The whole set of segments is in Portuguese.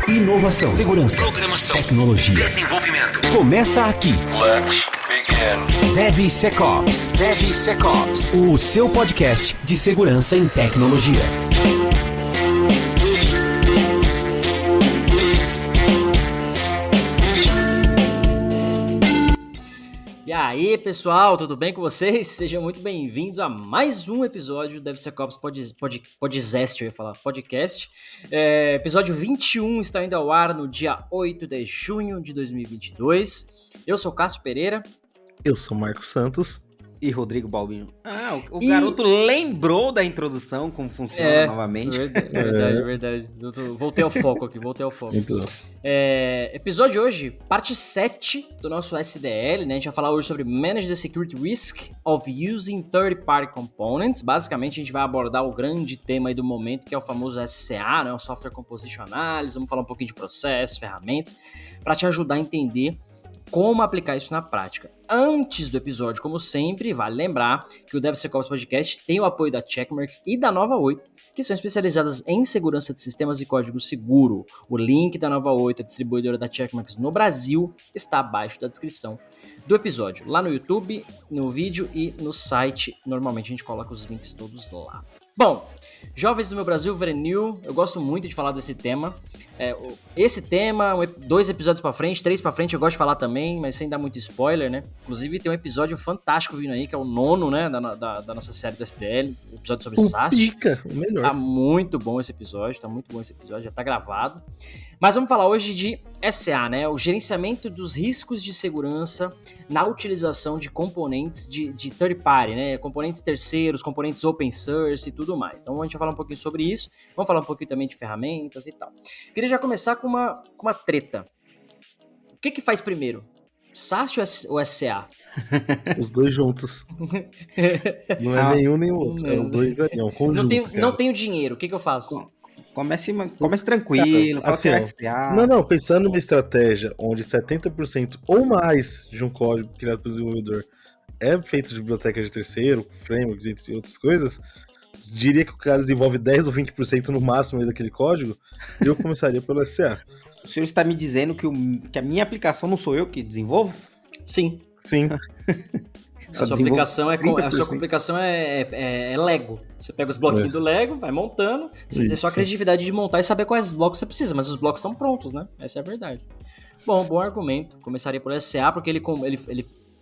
Inovação, segurança, programação, tecnologia, desenvolvimento. Começa aqui. Let's begin. DevSecOps. DevSecOps. O seu podcast de segurança em tecnologia. E aí, pessoal, tudo bem com vocês? Sejam muito bem-vindos a mais um episódio do DevSecOps Podcast, eu ia falar, podcast. Episódio 21 está indo ao ar no dia 8 de junho de 2022. Eu sou Cássio Pereira. Eu sou Marcos Santos. E Rodrigo Balbino. O garoto lembrou da introdução, como funciona novamente. Verdade. Voltei ao foco aqui, Muito bom. Episódio de hoje, parte 7 do nosso SDL, né? A gente vai falar hoje sobre Manage the Security Risk of Using Third-Party Components. Basicamente, a gente vai abordar o grande tema aí do momento, que é o famoso SCA, né? O Software Composition Analysis. Vamos falar um pouquinho de processos, ferramentas, para te ajudar a entender como aplicar isso na prática. Antes do episódio, como sempre, vale lembrar que o DevSecOps Podcast tem o apoio da Checkmarx e da Nova 8, que são especializadas em segurança de sistemas e código seguro. O link da Nova 8, a distribuidora da Checkmarx no Brasil, está abaixo da descrição do episódio. Lá no YouTube, no vídeo e no site, normalmente a gente coloca os links todos lá. Bom, jovens do meu Brasil, Verenil, eu gosto muito de falar desse tema. Esse tema, 2 episódios pra frente, 3 pra frente, eu gosto de falar também, mas sem dar muito spoiler, né? Inclusive tem um episódio fantástico vindo aí, que é o 9º, né, da nossa série do SDL, o episódio sobre SAST. Pica, o melhor. Tá muito bom esse episódio, já tá gravado. Mas vamos falar hoje de SCA, né? O gerenciamento dos riscos de segurança na utilização de componentes de third party, né? Componentes terceiros, componentes open source e tudo mais. Então a gente vai falar um pouquinho sobre isso, vamos falar um pouquinho também de ferramentas e tal. Queria já começar com uma treta. O que faz primeiro? SAST ou SCA? Os dois juntos. Não é nenhum nem o outro, é os dois ali, é um conjunto. Não tenho dinheiro, o que eu faço? Comece tranquilo, assim, Não, pensando numa estratégia onde 70% ou mais de um código criado pelo desenvolvedor é feito de biblioteca de terceiro, frameworks, entre outras coisas, diria que o cara desenvolve 10 ou 20% no máximo daquele código, eu começaria pelo SCA. O senhor está me dizendo que a minha aplicação não sou eu que desenvolvo? Sim. A sua aplicação é Lego. Você pega os bloquinhos do Lego, vai montando. Você tem só a criatividade de montar e saber quais blocos você precisa, mas os blocos estão prontos, né? Essa é a verdade. Bom argumento. Começaria por SCA, porque ele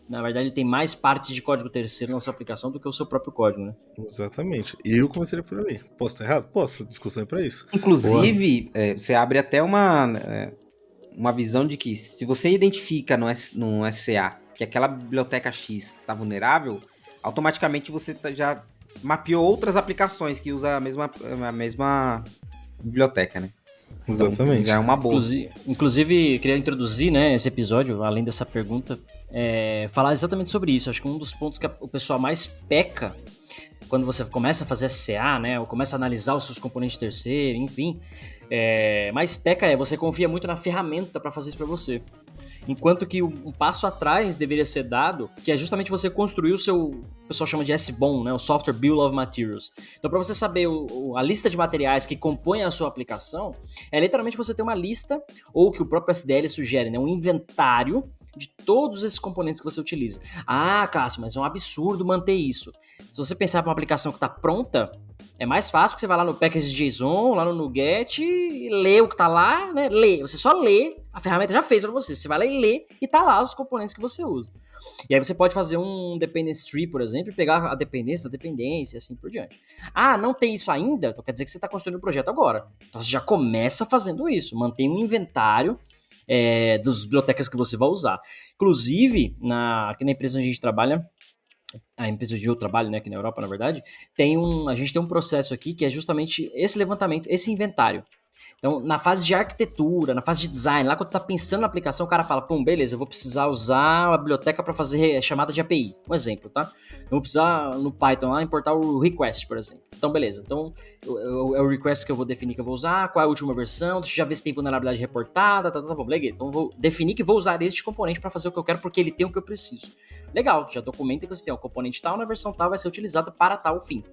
na verdade, ele tem mais partes de código terceiro na sua aplicação do que o seu próprio código, né? Exatamente. E eu começaria por ali. Posso estar errado? Posso. A discussão é pra isso. Inclusive, você abre até uma visão de que se você identifica no SCA que aquela biblioteca X está vulnerável, automaticamente você já mapeou outras aplicações que usam a mesma biblioteca, né? Exatamente. Então, já é uma boa. Inclusive, queria introduzir, né, esse episódio, além dessa pergunta, falar exatamente sobre isso. Acho que um dos pontos que o pessoal mais peca quando você começa a fazer SCA, né, ou começa a analisar os seus componentes terceiros, enfim, mais peca você confia muito na ferramenta para fazer isso para você. Enquanto que um passo atrás deveria ser dado, que é justamente você construir o pessoal chama de SBOM, né, o Software Bill of Materials. Então, para você saber a lista de materiais que compõem a sua aplicação, é literalmente você ter uma lista, ou que o próprio SDL sugere, né, um inventário de todos esses componentes que você utiliza. Ah, Cássio, mas é um absurdo manter isso. Se você pensar para uma aplicação que está pronta, é mais fácil porque você vai lá no package.json, lá no NuGet e lê o que tá lá, né? Você só lê, a ferramenta já fez para você. Você vai lá e lê e tá lá os componentes que você usa. E aí você pode fazer um dependency tree, por exemplo, e pegar a dependência da dependência e assim por diante. Ah, não tem isso ainda? Então quer dizer que você está construindo o projeto agora. Então você já começa fazendo isso. Mantém um inventário das bibliotecas que você vai usar. Inclusive, aqui na empresa onde a gente trabalha, a empresa onde eu trabalho, né, aqui na Europa, na verdade, a gente tem um processo aqui que é justamente esse levantamento, esse inventário. Então, na fase de arquitetura, na fase de design, lá quando você está pensando na aplicação, o cara fala, beleza, eu vou precisar usar a biblioteca para fazer chamada de API. Um exemplo, tá? Eu vou precisar, no Python, lá, importar o request, por exemplo. Então, beleza. Então, é o request que eu vou definir que eu vou usar, qual é a última versão, deixa eu já ver se tem vulnerabilidade reportada, tá bom, legal. Então, eu vou definir que vou usar este componente para fazer o que eu quero, porque ele tem o que eu preciso. Legal, já documenta que você tem o componente tal, na versão tal vai ser utilizado para tal fim.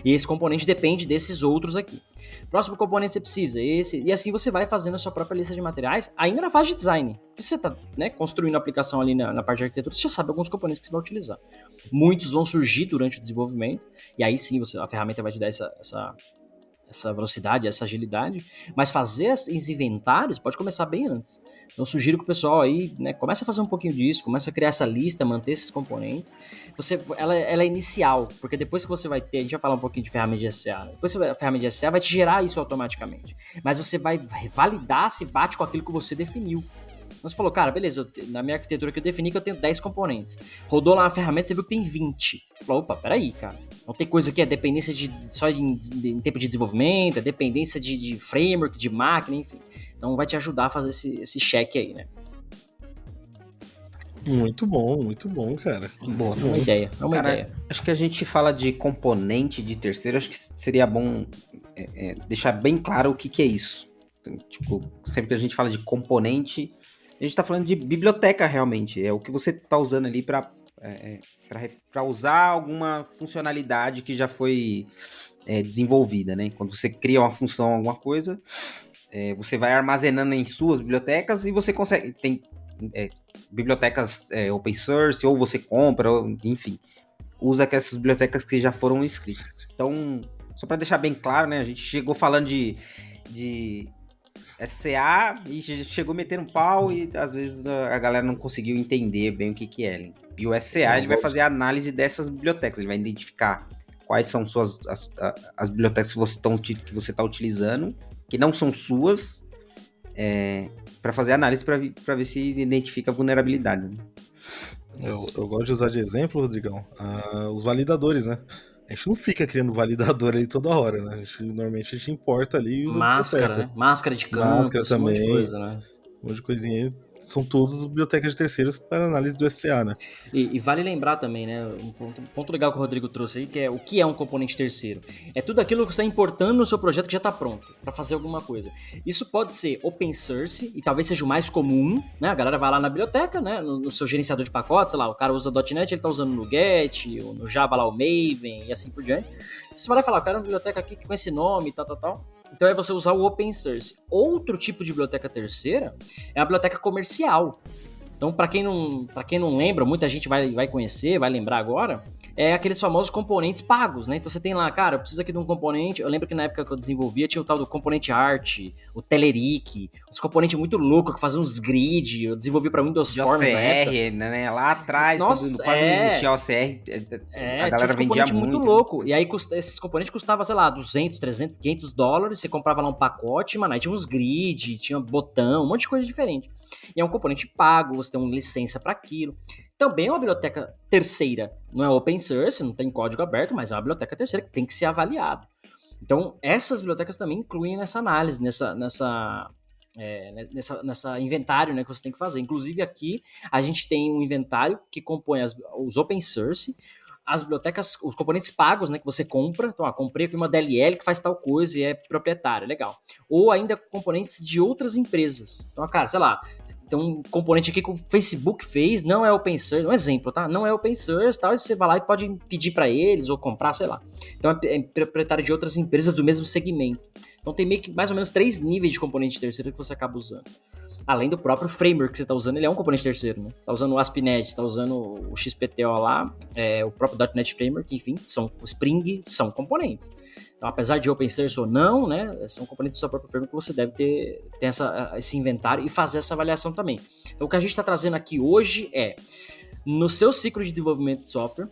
E esse componente depende desses outros aqui. Próximo componente você precisa, esse. E assim você vai fazendo a sua própria lista de materiais, ainda na fase de design. Porque você tá, né, construindo a aplicação ali na parte de arquitetura, você já sabe alguns componentes que você vai utilizar. Muitos vão surgir durante o desenvolvimento, e aí sim a ferramenta vai te dar essa velocidade, essa agilidade, mas fazer esses inventários pode começar bem antes. Então sugiro que o pessoal aí, né, comece a fazer um pouquinho disso, comece a criar essa lista, manter esses componentes. Ela é inicial, porque depois que você vai ter, a gente vai falar um pouquinho de ferramenta de SEA, né? Depois a ferramenta de SEA vai te gerar isso automaticamente, mas você vai validar se bate com aquilo que você definiu. Você falou, cara, beleza, na minha arquitetura que eu defini que eu tenho 10 componentes. Rodou lá na ferramenta, você viu que tem 20. Falou, opa, peraí, cara. Não tem coisa que é dependência só em tempo de desenvolvimento, é dependência de framework, de máquina, enfim. Então vai te ajudar a fazer esse check aí, né? Muito bom, cara. Boa. É uma ideia. Acho que a gente fala de componente de terceiro, acho que seria bom deixar bem claro o que é isso. Então, tipo, sempre que a gente fala de componente, a gente está falando de biblioteca realmente. É o que você está usando ali para usar alguma funcionalidade que já foi desenvolvida, né? Quando você cria uma função, alguma coisa, você vai armazenando em suas bibliotecas e você consegue... Tem bibliotecas open source, ou você compra, enfim. Usa essas bibliotecas que já foram escritas. Então, só para deixar bem claro, né? A gente chegou falando de SCA e chegou metendo um pau e às vezes a galera não conseguiu entender bem o que é. E o SCA ele vai fazer a análise dessas bibliotecas, ele vai identificar quais são as bibliotecas que você está utilizando, que não são suas, para fazer análise para ver se identifica vulnerabilidades. Né? Eu gosto de usar de exemplo, Rodrigão, os validadores, né? A gente não fica criando validador aí toda hora, né? Normalmente a gente importa ali e usa máscara, né? Máscara de campo, máscara também, um monte de coisa, né? Um monte de coisinha aí. São todas bibliotecas de terceiros para análise do SCA, né? E vale lembrar também, né? Um ponto legal que o Rodrigo trouxe aí, que é o que é um componente terceiro. É tudo aquilo que você está importando no seu projeto que já está pronto para fazer alguma coisa. Isso pode ser open source e talvez seja o mais comum, né? A galera vai lá na biblioteca, né? No seu gerenciador de pacotes, sei lá, o cara usa .NET, ele está usando no Get, ou no Java lá o Maven e assim por diante. Você vai lá e fala, eu quero uma biblioteca aqui com esse nome, tal. Então é você usar o open source. Outro tipo de biblioteca terceira é a biblioteca comercial. Então, para quem não lembra, muita gente vai conhecer, vai lembrar agora, é aqueles famosos componentes pagos, né? Então você tem lá, cara, eu preciso aqui de um componente, eu lembro que na época que eu desenvolvia tinha o tal do componente art, o Telerik, os componentes muito loucos que faziam uns grid, eu desenvolvi para Windows Forms na época. Né? Lá atrás, nossa, quando quase não existia OCR, a galera vendia muito. Louco. E aí esses componentes custavam, sei lá, 200, 300, 500 dólares, você comprava lá um pacote, mano, aí tinha uns grid, tinha botão, um monte de coisa diferente. E é um componente pago, você tem uma licença para aquilo. Também é uma biblioteca terceira, não é open source, não tem código aberto, mas é uma biblioteca terceira que tem que ser avaliada. Então, essas bibliotecas também incluem nessa análise, nessa inventário, né, que você tem que fazer. Inclusive aqui, a gente tem um inventário que compõe os open source, as bibliotecas, os componentes pagos, né, que você compra. Então, comprei aqui uma DLL que faz tal coisa e é proprietário, legal. Ou ainda componentes de outras empresas. Então, cara, sei lá, tem um componente aqui que o Facebook fez, não é open source, um exemplo, tá? Não é open source, tal, e você vai lá e pode pedir para eles ou comprar, sei lá. Então, é proprietário de outras empresas do mesmo segmento. Então, tem meio que mais ou menos 3 níveis de componente terceiro que você acaba usando. Além do próprio framework que você está usando, ele é um componente terceiro, né? Você está usando o ASP.NET, você está usando o XPTO lá, o próprio .NET Framework, enfim, o Spring são componentes. Então, apesar de open source ou não, né, são componentes do seu próprio framework que você deve ter esse inventário e fazer essa avaliação também. Então, o que a gente está trazendo aqui hoje é, no seu ciclo de desenvolvimento de software,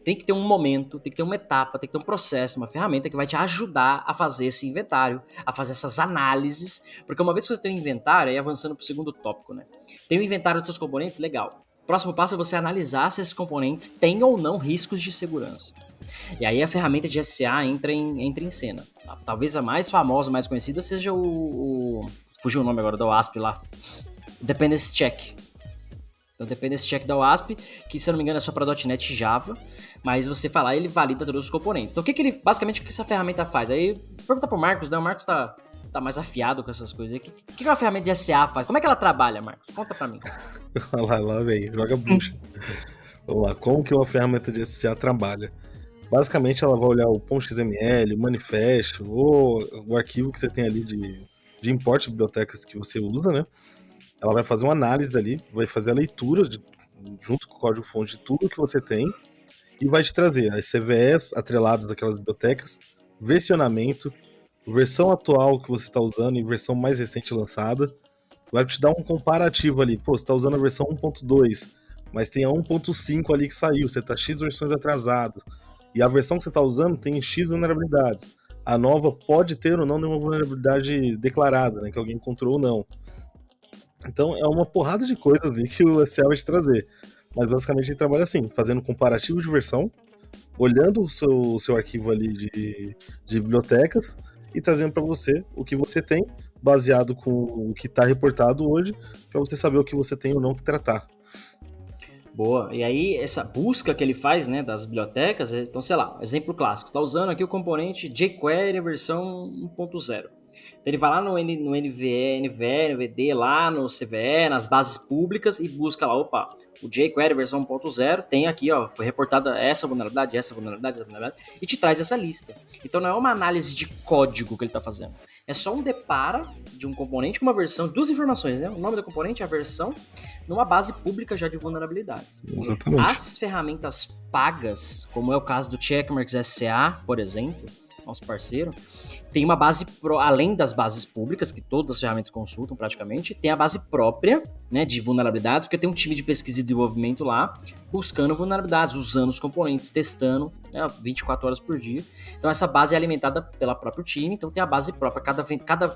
tem que ter um momento, tem que ter uma etapa, tem que ter um processo, uma ferramenta que vai te ajudar a fazer esse inventário, a fazer essas análises, porque uma vez que você tem um inventário, aí avançando para o segundo tópico, né? Tem um inventário dos seus componentes, legal. Próximo passo é você analisar se esses componentes têm ou não riscos de segurança. E aí a ferramenta de SCA entra em cena. Talvez a mais famosa, mais conhecida seja fugiu o nome agora da OASP lá. O Dependency Check. O Dependency Check da OASP, que se eu não me engano é só para .NET e Java, mas você falar, ele valida todos os componentes. Então basicamente o que essa ferramenta faz? Aí pergunta pro Marcos, né? O Marcos tá mais afiado com essas coisas. O que a ferramenta de SCA faz? Como é que ela trabalha, Marcos? Conta pra mim. Lá, velho, joga bucha. Vamos lá, como que uma ferramenta de SCA trabalha? Basicamente, ela vai olhar o .xml, o manifesto, ou o arquivo que você tem ali de import de bibliotecas que você usa, né? Ela vai fazer uma análise ali, vai fazer a leitura junto com o código-fonte de tudo que você tem e vai te trazer as CVEs atreladas àquelas bibliotecas, versionamento, versão atual que você está usando e versão mais recente lançada. Vai te dar um comparativo ali. Pô, você está usando a versão 1.2, mas tem a 1.5 ali que saiu, você está X versões atrasado. E a versão que você está usando tem X vulnerabilidades. A nova pode ter ou não nenhuma vulnerabilidade declarada, né, que alguém encontrou ou não. Então é uma porrada de coisas ali que o SEA vai te trazer. Mas basicamente ele trabalha assim, fazendo comparativo de versão, olhando o seu arquivo ali de bibliotecas e trazendo para você o que você tem, baseado com o que está reportado hoje, para você saber o que você tem ou não que tratar. Boa. E aí, essa busca que ele faz, né, das bibliotecas, então, sei lá, exemplo clássico, você está usando aqui o componente jQuery versão 1.0. Então ele vai lá no NVE, NVD, lá no CVE, nas bases públicas e busca lá, opa, o jQuery versão 1.0 tem aqui, ó, foi reportada essa vulnerabilidade, e te traz essa lista. Então não é uma análise de código que ele está fazendo, é só um depara de um componente com uma versão, duas informações, né? O nome do componente, a versão, numa base pública já de vulnerabilidades. Exatamente. As ferramentas pagas, como é o caso do Checkmarx SCA, por exemplo, nosso parceiro, tem uma base, além das bases públicas, que todas as ferramentas consultam praticamente, tem a base própria, né, de vulnerabilidades, porque tem um time de pesquisa e desenvolvimento lá, buscando vulnerabilidades, usando os componentes, testando, né, 24 horas por dia. Então essa base é alimentada pelo próprio time, então tem a base própria, cada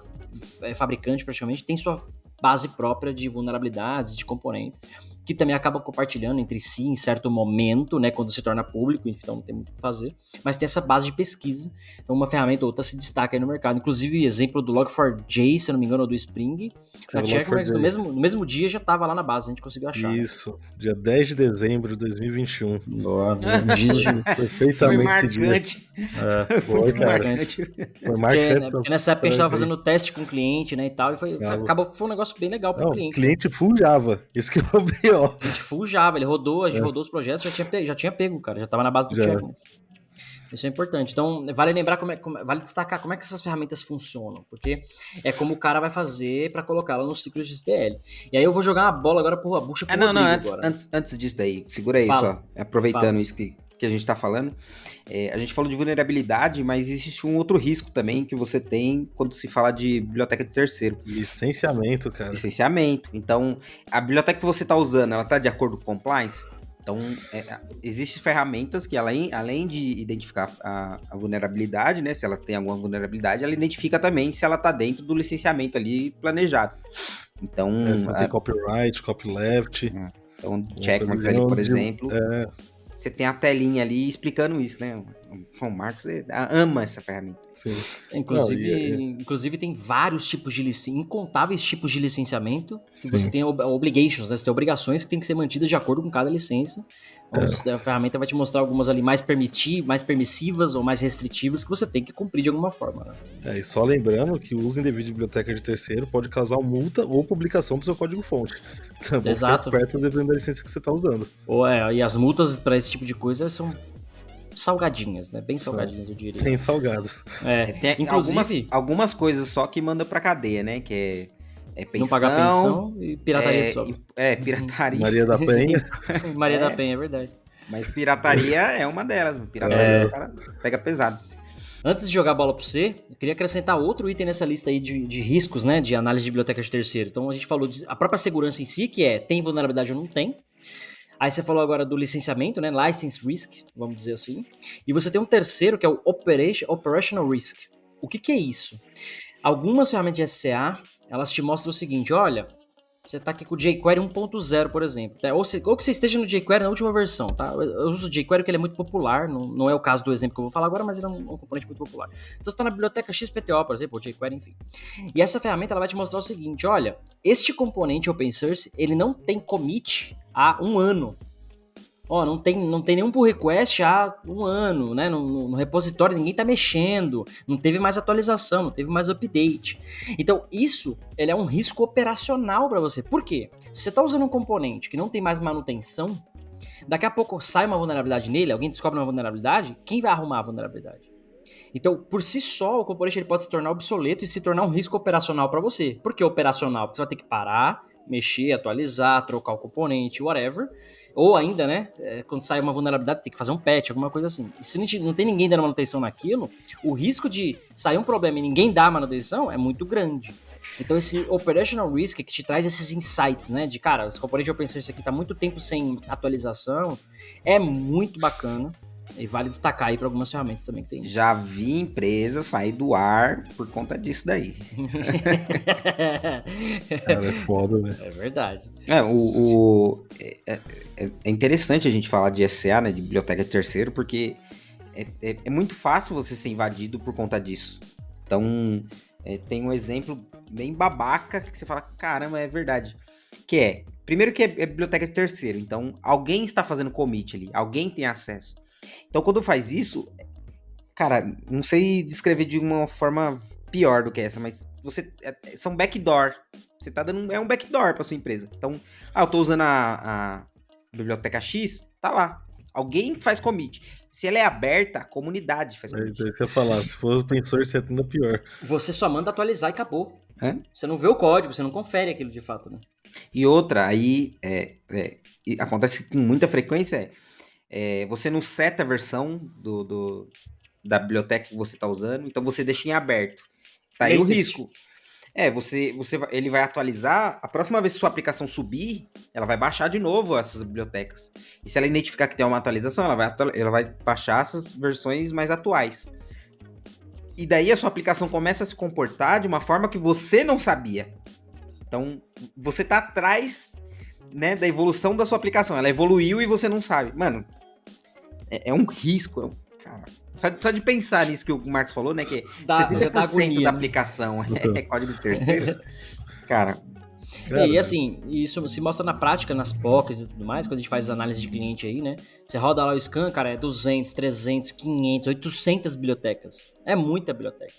fabricante praticamente tem sua base própria de vulnerabilidades, de componentes, que também acaba compartilhando entre si em certo momento, né, quando se torna público, então não tem muito o que fazer, mas tem essa base de pesquisa, então uma ferramenta ou outra se destaca aí no mercado, inclusive exemplo do Log4j, se eu não me engano, ou do Spring, na Checkmarx, no mesmo dia já estava lá na base, a gente conseguiu achar. Isso, dia 10 de dezembro de 2021. Perfeitamente esse dia. Foi, cara. Foi marcante. Porque nessa época a gente estava fazendo teste com o cliente, né, e tal, e acabou que foi um negócio bem legal para o cliente. O cliente full Java, isso que é o pior. A gente full Java, ele rodou, a gente rodou os projetos, já tinha pego, cara, já estava na base do Checkmarx. Isso é importante. Então, vale lembrar, vale destacar como é que essas ferramentas funcionam, porque é como o cara vai fazer para colocá-la no ciclo de STL. E aí eu vou jogar uma bola agora pro Bucha pro Rodrigo agora. Antes disso daí, segura aí só, aproveitando isso que a gente tá falando. A gente falou de vulnerabilidade, mas existe um outro risco também que você tem quando se fala de biblioteca de terceiro. Licenciamento, cara. Licenciamento. Então, a biblioteca que você tá usando, ela tá de acordo com o compliance? Então, existem ferramentas que, além de identificar a vulnerabilidade, né, se ela tem alguma vulnerabilidade, ela identifica também se ela está dentro do licenciamento ali planejado. Então, se ela tem copyright, copyleft. Então, Checkmarx ali, por exemplo, você tem a telinha ali explicando isso, né? O Marcos ama essa ferramenta. Sim. Inclusive tem vários tipos de incontáveis tipos de licenciamento. Que você tem obligations, né? Você tem obrigações que tem que ser mantidas de acordo com cada licença. Então, a ferramenta vai te mostrar algumas ali mais permissivas ou mais restritivas que você tem que cumprir de alguma forma. Né? E só lembrando que o uso indevido de biblioteca de terceiro pode causar multa ou publicação do seu código-fonte. Então, exato. Ficar esperto dependendo da licença que você está usando. E as multas para esse tipo de coisa são salgadinhas, né? Bem salgadinhas, eu diria. Bem salgadas. Tem inclusive algumas coisas só que manda pra cadeia, né? Que é pensão... Não pagar pensão e pirataria de software. Pirataria. Maria da Penha. Maria da Penha, é verdade. Mas pirataria é uma delas. Pirataria, os caras pega pesado. Antes de jogar a bola pro C, eu queria acrescentar outro item nessa lista aí de riscos, né? De análise de bibliotecas de terceiro. Então a gente falou a própria segurança em si, que tem vulnerabilidade ou não tem. Aí você falou agora do licenciamento, né? License Risk, vamos dizer assim. E você tem um terceiro, que é o Operational Risk. O que é isso? Algumas ferramentas de SCA, elas te mostram o seguinte, olha, você está aqui com o jQuery 1.0, por exemplo. Ou que você esteja no jQuery na última versão, tá? Eu uso o jQuery porque ele é muito popular, não é o caso do exemplo que eu vou falar agora, mas ele é um componente muito popular. Então você está na biblioteca XPTO, por exemplo, ou jQuery, enfim. E essa ferramenta ela vai te mostrar o seguinte, olha, este componente open source, ele não tem commit há 1 ano. Não tem nenhum pull request há 1 ano, né? No repositório ninguém tá mexendo, não teve mais atualização, não teve mais update. Então isso, ele é um risco operacional para você. Por quê? Se você tá usando um componente que não tem mais manutenção, Daqui a pouco sai uma vulnerabilidade nele, alguém descobre uma vulnerabilidade, quem vai arrumar a vulnerabilidade? Então, por si só, o componente ele pode se tornar obsoleto e se tornar um risco operacional para você. Por que operacional? Porque você vai ter que parar, mexer, atualizar, trocar o componente, whatever. Ou ainda, né, quando sai uma vulnerabilidade, tem que fazer um patch, alguma coisa assim. E se não tem ninguém dando manutenção naquilo, o risco de sair um problema e ninguém dar manutenção é muito grande. Então esse operational risk que te traz esses insights, né, de cara, esse componente open source aqui tá muito tempo sem atualização, é muito bacana. E vale destacar aí para algumas ferramentas também que tem. Já vi empresa sair do ar por conta disso daí. Cara, é foda, né? É verdade. É interessante a gente falar de SCA, né, de biblioteca de terceiro, porque é muito fácil você ser invadido por conta disso. Então, tem um exemplo bem babaca que você fala, caramba, é verdade. Primeiro que é biblioteca de terceiro, então alguém está fazendo commit ali, alguém tem acesso. Então, quando faz isso, cara, não sei descrever de uma forma pior do que essa, mas são backdoor. Você tá dando um backdoor para sua empresa. Então, eu tô usando a biblioteca X, tá lá. Alguém faz commit. Se ela é aberta, a comunidade faz commit. Então, isso eu ia falar, se for open source, é ainda pior. Você só manda atualizar e acabou. Você não vê o código, você não confere aquilo de fato, né? E outra, aí, acontece com muita frequência, você não seta a versão da biblioteca que você está usando, então você deixa em aberto. Tá aí o risco. Ele vai atualizar, a próxima vez que sua aplicação subir, ela vai baixar de novo essas bibliotecas. E se ela identificar que tem uma atualização, ela vai baixar essas versões mais atuais. E daí a sua aplicação começa a se comportar de uma forma que você não sabia. Então, você tá atrás, né, da evolução da sua aplicação. Ela evoluiu e você não sabe. Mano, é um risco. Cara, só de pensar nisso que o Marcos falou, né? Que 70% da aplicação é código terceiro. Cara... E assim, isso se mostra na prática, nas POCs e tudo mais, quando a gente faz análise de cliente aí, né? Você roda lá o scan, cara, é 200, 300, 500, 800 bibliotecas. É muita biblioteca.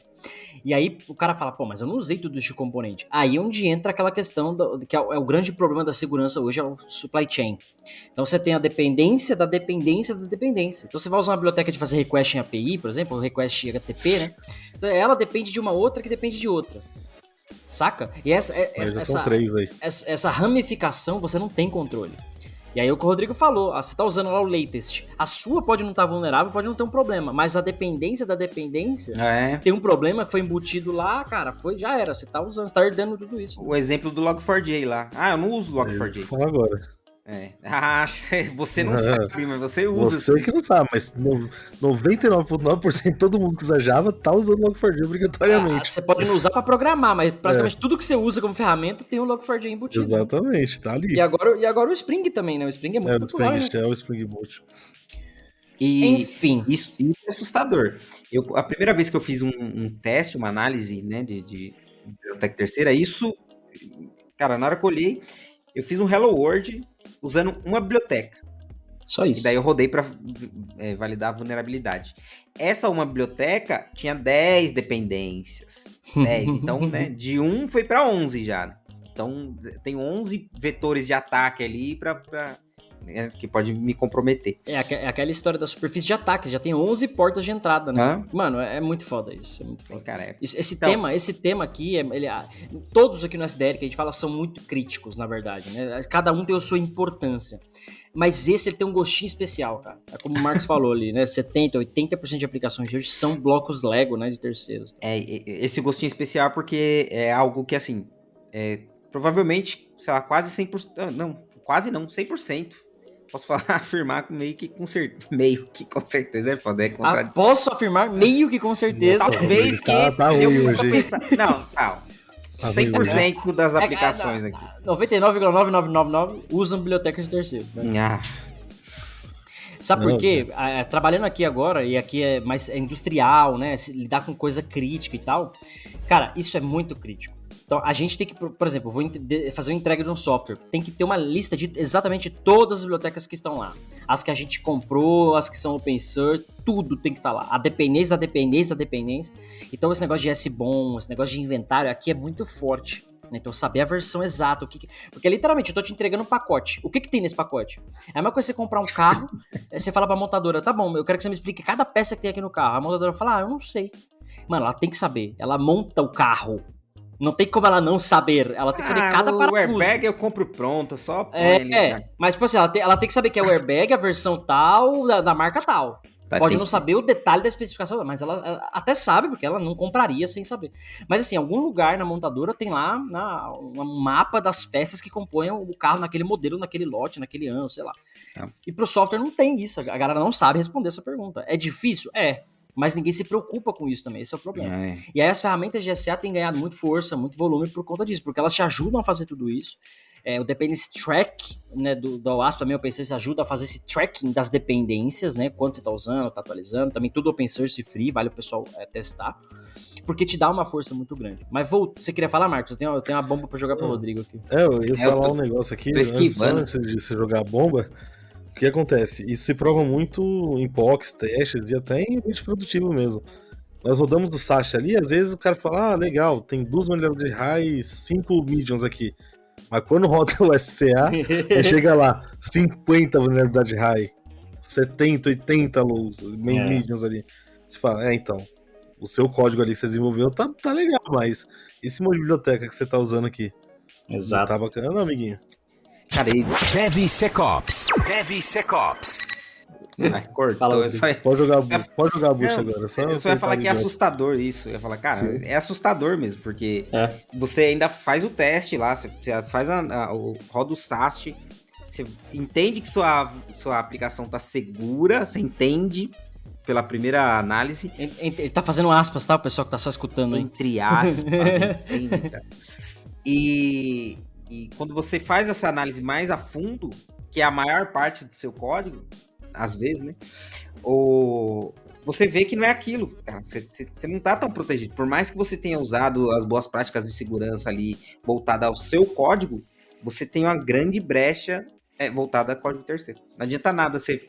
E aí o cara fala, pô, mas eu não usei tudo isso de componente. Aí é onde entra aquela questão, que é o grande problema da segurança hoje, é o supply chain. Então você tem a dependência da dependência da dependência. Então você vai usar uma biblioteca de fazer request em API, por exemplo, request HTTP, né? Então ela depende de uma outra que depende de outra. Saca? E essa ramificação você não tem controle. E aí o que o Rodrigo falou, você tá usando lá o latest. A sua pode não estar vulnerável, pode não ter um problema, mas a dependência da dependência tem um problema que foi embutido lá, cara, já era, você tá usando, você tá herdando tudo isso. O exemplo do Log4j lá. Eu não uso Log4j. Fala agora. Você não sabe, mas você usa. Você que não sabe, mas 99,9% de todo mundo que usa Java tá usando Log4j obrigatoriamente. Você pode não usar pra programar, mas praticamente tudo que você usa como ferramenta tem o Log4j embutido. Exatamente, tá ali. E agora o Spring também, né? O Spring é muito popular, né? É o Spring Boot. Enfim. Isso é assustador. A primeira vez que eu fiz um teste, uma análise, né, de biblioteca terceira, cara, na hora que eu olhei, eu fiz um Hello World usando uma biblioteca. Só isso. E daí eu rodei para validar a vulnerabilidade. Essa uma biblioteca tinha 10 dependências. 10. Então, né, de 1 foi para 11 já. Então, tem 11 vetores de ataque ali que pode me comprometer. É aquela história da superfície de ataque. Já tem 11 portas de entrada, né? Mano, é muito foda isso. É muito foda. Cara, esse tema aqui, todos aqui no SDR que a gente fala são muito críticos, na verdade, né? Cada um tem a sua importância. Mas esse ele tem um gostinho especial, cara. É como o Marcos falou ali, né? 70%, 80% de aplicações de hoje são blocos Lego, né? De terceiros. Esse gostinho especial porque é algo que, assim, provavelmente, sei lá, quase 100%... Não, quase não, 100%. Posso afirmar meio que com certeza é foda. Posso afirmar meio que com certeza. Talvez que eu começo a pensar... Não, tá. 100% das aplicações aqui. 99,9999 usam bibliotecas de terceiro. Né? Sabe por quê? Trabalhando aqui agora, e aqui é mais industrial, né? Lidar com coisa crítica e tal. Cara, isso é muito crítico. Então, a gente tem que, por exemplo, vou fazer uma entrega de um software. Tem que ter uma lista de exatamente todas as bibliotecas que estão lá. As que a gente comprou, as que são open source, tudo tem que estar lá. A dependência da dependência da dependência. Então, esse negócio de SBOM, esse negócio de inventário aqui é muito forte. né? Então saber a versão exata, porque literalmente eu tô te entregando um pacote. O que tem nesse pacote? É a mesma coisa você comprar um carro, você fala pra montadora, tá bom, eu quero que você me explique cada peça que tem aqui no carro. A montadora fala, eu não sei. Mano, ela tem que saber, ela monta o carro. Não tem como ela não saber, ela tem que saber cada parafuso. O airbag eu compro pronto, só põe ali. Mas tipo assim, ela tem que saber que é o airbag, a versão tal, da marca tal. Pode não saber o detalhe da especificação, mas ela até sabe, porque ela não compraria sem saber. Mas assim, em algum lugar na montadora tem lá um mapa das peças que compõem o carro naquele modelo, naquele lote, naquele ano, sei lá. E pro software não tem isso, a galera não sabe responder essa pergunta. É difícil? Mas ninguém se preocupa com isso também, esse é o problema. E aí as ferramentas de SA têm ganhado muito força, muito volume por conta disso, porque elas te ajudam a fazer tudo isso. O Dependency Track, né, do OWASP, também o OpenSource ajuda a fazer esse tracking das dependências, né, quando você está usando, está atualizando, também tudo OpenSource free, vale o pessoal testar, porque te dá uma força muito grande. Mas você queria falar, Marcos? Eu tenho uma bomba para jogar pro Rodrigo aqui. Eu ia falar um negócio aqui, antes de você jogar a bomba. O que acontece? Isso se prova muito em POCs, testes e até em ambiente produtivo mesmo. Nós rodamos do SASH ali, às vezes o cara fala, legal, tem 2 vulnerabilidades de high e 5 mediums aqui. Mas quando roda o SCA, aí chega lá, 50 vulnerabilidade high, 70, 80 lows, mediums ali. Você fala, então, o seu código ali que você desenvolveu tá legal, mas esse monte de biblioteca que você tá usando aqui? Exato. Tá bacana, não, amiguinho? DevSecOps. Cortou. Pode jogar a bucha agora. Eu só ia falar que é assustador isso. Eu ia falar, cara, sim, é assustador mesmo, porque você ainda faz o teste lá, você faz roda o SAST, você entende que sua aplicação tá segura, você entende pela primeira análise. Ele tá fazendo aspas, tá? O pessoal que tá só escutando aí. Entre aspas, entende, cara. E quando você faz essa análise mais a fundo, que é a maior parte do seu código, às vezes, né? Você vê que não é aquilo, cara. Você não tá tão protegido. Por mais que você tenha usado as boas práticas de segurança ali voltada ao seu código, você tem uma grande brecha voltada a código terceiro. Não adianta nada você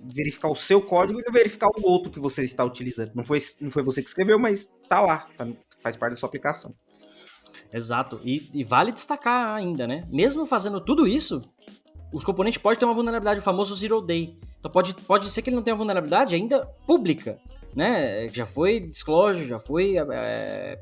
verificar o seu código e não verificar o outro que você está utilizando. Não foi você que escreveu, mas tá lá, faz parte da sua aplicação. Exato. E vale destacar ainda, né? Mesmo fazendo tudo isso, os componentes podem ter uma vulnerabilidade, o famoso Zero Day. Então pode ser que ele não tenha vulnerabilidade ainda pública, né? Já foi disclosure, já foi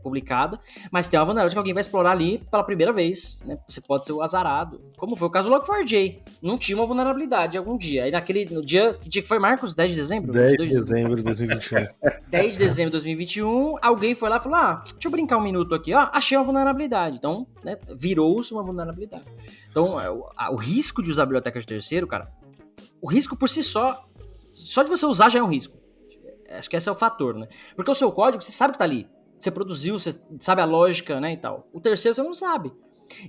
publicada, mas tem uma vulnerabilidade que alguém vai explorar ali pela primeira vez, né? Você pode ser o azarado. Como foi o caso do Log4j. Não tinha uma vulnerabilidade algum dia. Aí no dia que foi, Marcos? 10 de dezembro? 10 de dezembro de 2021. 10 de dezembro de 2021, alguém foi lá e falou, deixa eu brincar um minuto aqui, achei uma vulnerabilidade. Então, né, virou-se uma vulnerabilidade. Então, o risco de usar a biblioteca de terceiro, cara, o risco por si só de você usar já é um risco. Acho que esse é o fator, né? Porque o seu código, você sabe que tá ali. Você produziu, você sabe a lógica, né, e tal. O terceiro você não sabe.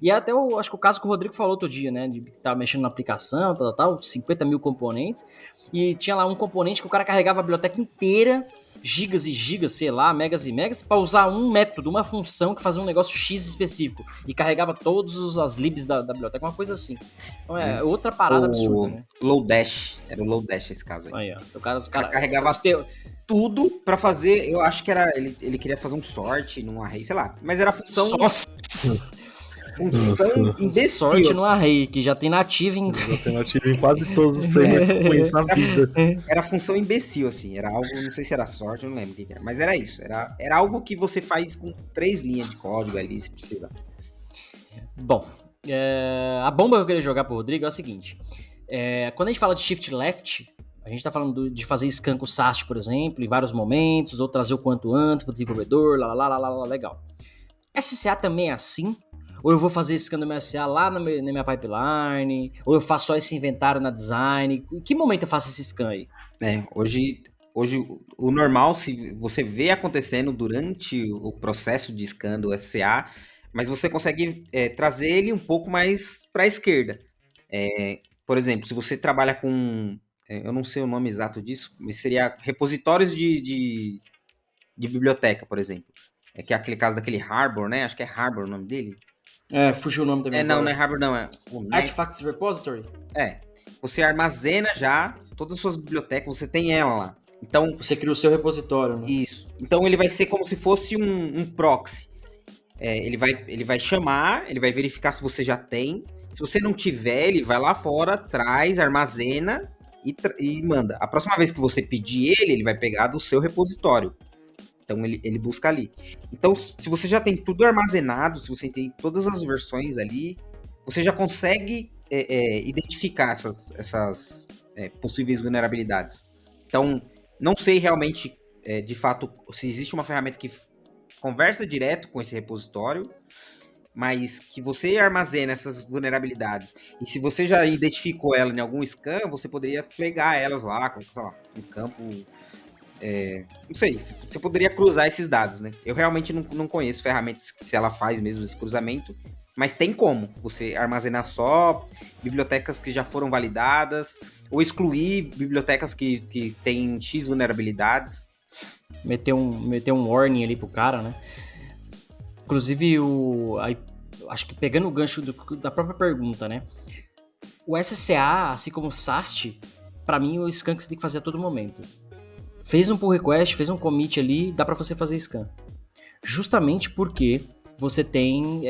E até acho que o caso que o Rodrigo falou outro dia, né, de que tava mexendo na aplicação, tal, 50 mil componentes, e tinha lá um componente que o cara carregava a biblioteca inteira, gigas e gigas, sei lá, megas e megas, para usar um método, uma função que fazia um negócio X específico, e carregava todas as libs da biblioteca, uma coisa assim. Então outra parada absurda, né? Lodash, era o Lodash esse caso aí. Aí, ó. O cara carregava tudo pra fazer, eu acho que era, ele queria fazer um sort num array, sei lá, mas era a função... Nossa! Função imbecil. Sorte no array, que já tem nativo em... Já tem nativo em quase todos os frameworks que eu conheço na vida. Era função imbecil, assim. Era algo, não sei se era sorte, eu não lembro o que era. Mas era isso. Era algo que você faz com 3 linhas de código ali, se precisar. Bom, a bomba que eu queria jogar pro Rodrigo é o seguinte. Quando a gente fala de shift left, a gente tá falando de fazer scan com o SAST, por exemplo, em vários momentos, ou trazer o quanto antes pro desenvolvedor, legal. SCA também é assim? Ou eu vou fazer scan do meu SCA lá na minha pipeline? Ou eu faço só esse inventário na design? Em que momento eu faço esse scan aí? Hoje o normal, se você vê acontecendo durante o processo de scan do SCA, mas você consegue trazer ele um pouco mais para a esquerda. Por exemplo, se você trabalha com... eu não sei o nome exato disso, mas seria repositórios de biblioteca, por exemplo. Que é aquele caso daquele Harbor, né? Acho que é Harbor o nome dele. Fugiu o nome também. Não é Harbor, não. Artifacts Repository? Você armazena já todas as suas bibliotecas, você tem ela lá. Então, Você cria o seu repositório, né? isso. Então ele vai ser como se fosse um proxy. Ele vai chamar, ele vai verificar se você já tem. Se você não tiver, ele vai lá fora, traz, armazena e manda. A próxima vez que você pedir ele vai pegar do seu repositório. Então ele busca ali. Então, se você já tem tudo armazenado, se você tem todas as versões ali, você já consegue identificar essas possíveis vulnerabilidades. Então, não sei realmente, de fato, se existe uma ferramenta que conversa direto com esse repositório, mas que você armazena essas vulnerabilidades. E se você já identificou ela em algum scan, você poderia flagar elas lá, com, sei lá, no campo... não sei, você poderia cruzar esses dados, né? Eu realmente não conheço ferramentas que se ela faz mesmo esse cruzamento, mas tem como você armazenar só bibliotecas que já foram validadas, ou excluir bibliotecas que têm X vulnerabilidades. Meter um warning ali pro cara, né? Inclusive, acho que pegando o gancho da própria pergunta, né? O SCA, assim como o SAST, pra mim, o scan que você tem que fazer a todo momento. Fez um pull request, fez um commit ali, dá pra você fazer scan. Justamente porque você tem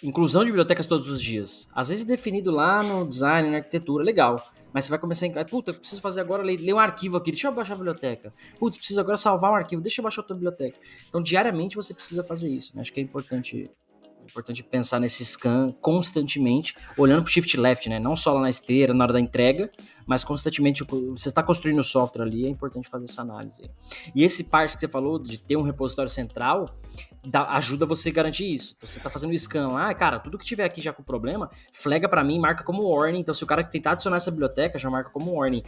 inclusão de bibliotecas todos os dias. Às vezes é definido lá no design, na arquitetura, legal. Mas você vai começar a... Puta, preciso fazer agora, ler um arquivo aqui, deixa eu baixar a biblioteca. Putz, preciso agora salvar um arquivo, deixa eu baixar outra biblioteca. Então, diariamente você precisa fazer isso, né? Acho que é importante pensar nesse scan constantemente, olhando pro shift left, né? Não só lá na esteira, na hora da entrega, mas constantemente, você está construindo o software ali, é importante fazer essa análise. E esse parte que você falou, de ter um repositório central, ajuda você a garantir isso. Então, você tá fazendo o scan lá, cara, tudo que tiver aqui já com problema, flaga pra mim, marca como warning. Então, se o cara tentar adicionar essa biblioteca, já marca como warning.